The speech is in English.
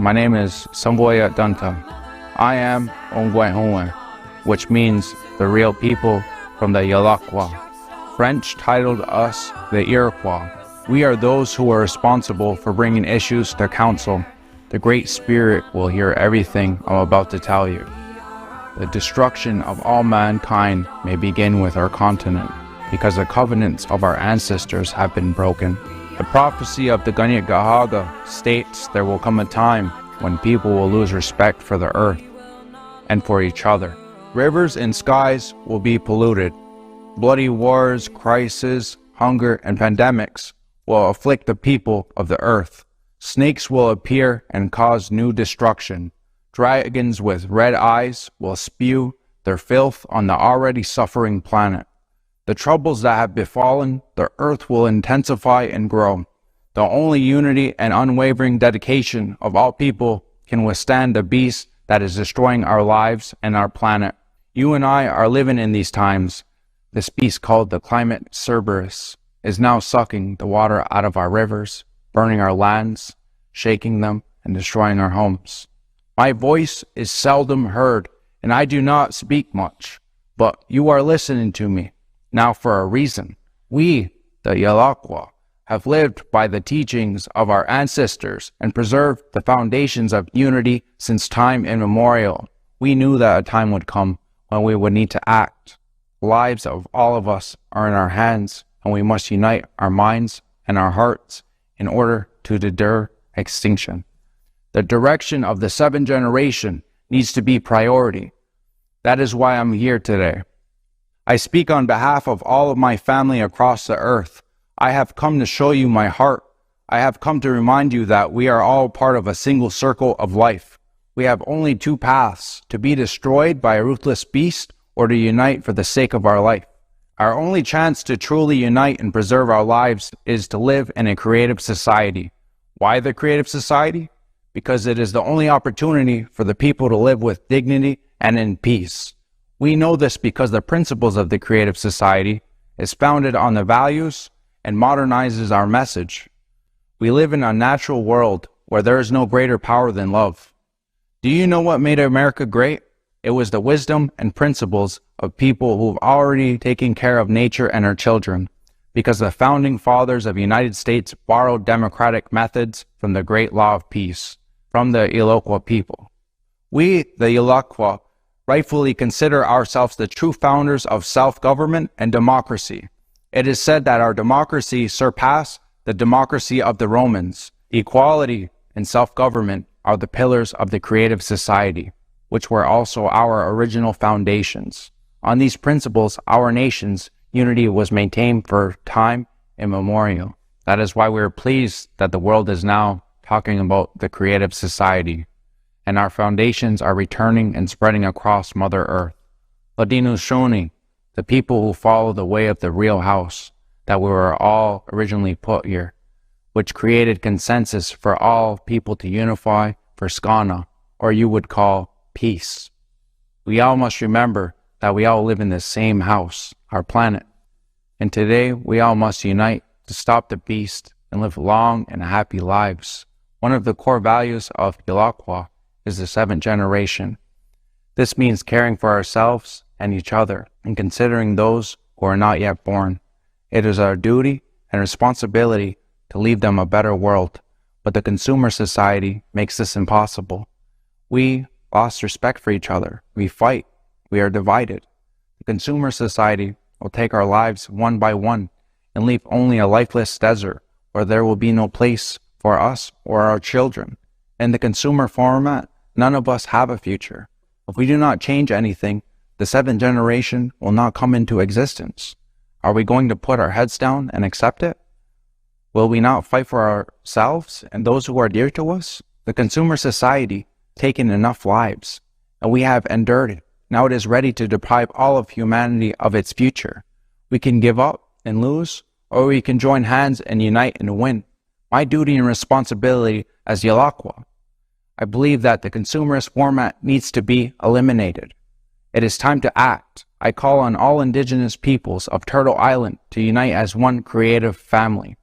my name is Samboya Dunta. I am Ongwehonwe, which means the real people from the Yalakwa. French titled us the Iroquois. We are those who are responsible for bringing issues to council. The Great Spirit will hear everything I'm about to tell you. The destruction of all mankind may begin with our continent, because the covenants of our ancestors have been broken. The prophecy of the Ganyat Gahaga states there will come a time when people will lose respect for the earth and for each other. Rivers and skies will be polluted. Bloody wars, crises, hunger, and pandemics will afflict the people of the earth. Snakes will appear and cause new destruction. Dragons with red eyes will spew their filth on the already suffering planet. The troubles that have befallen the earth will intensify and grow. The only unity and unwavering dedication of all people can withstand the beast that is destroying our lives and our planet. You and I are living in these times. This beast called the climate Cerberus is now sucking the water out of our rivers, burning our lands, shaking them, and destroying our homes. My voice is seldom heard, and I do not speak much, but you are listening to me. Now for a reason. We, the Yalakwa, have lived by the teachings of our ancestors and preserved the foundations of unity since time immemorial. We knew that a time would come when we would need to act. The lives of all of us are in our hands, and we must unite our minds and our hearts in order to deter extinction. The direction of the seventh generation needs to be priority. That is why I'm here today. I speak on behalf of all of my family across the earth. I have come to show you my heart. I have come to remind you that we are all part of a single circle of life. We have only two paths: to be destroyed by a ruthless beast or to unite for the sake of our life. Our only chance to truly unite and preserve our lives is to live in a creative society. Why the creative society? Because it is the only opportunity for the people to live with dignity and in peace. We know this because the principles of the creative society is founded on the values and modernizes our message. We live in a natural world where there is no greater power than love. Do you know what made America great? It was the wisdom and principles of people who've already taken care of nature and our children, because the founding fathers of the United States borrowed democratic methods from the great law of peace, from the Iroquois people. We, the Yalakwa, rightfully consider ourselves the true founders of self-government and democracy. It is said that our democracy surpassed the democracy of the Romans. Equality and self-government are the pillars of the creative society, which were also our original foundations. On these principles, our nation's unity was maintained for time immemorial. That is why we are pleased that the world is now talking about the creative society, and our foundations are returning and spreading across Mother Earth. Ladino Shoni, the people who follow the way of the real house, that we were all originally put here, which created consensus for all people to unify for Skana, or you would call peace. We all must remember that we all live in the same house, our planet, and today we all must unite to stop the beast and live long and happy lives. One of the core values of Yalakwa is the seventh generation. This means caring for ourselves and each other and considering those who are not yet born. It is our duty and responsibility to leave them a better world, but the consumer society makes this impossible. We lost respect for each other. We fight. We are divided. The consumer society will take our lives one by one and leave only a lifeless desert where there will be no place for us or our children. In the consumer format, none of us have a future. If we do not change anything, the seventh generation will not come into existence. Are we going to put our heads down and accept it? Will we not fight for ourselves and those who are dear to us? The consumer society taken enough lives, and we have endured it. Now it is ready to deprive all of humanity of its future. We can give up and lose, or we can join hands and unite and win. My duty and responsibility as Yalakwa, I believe that the consumerist format needs to be eliminated. It is time to act. I call on all indigenous peoples of Turtle Island to unite as one creative family.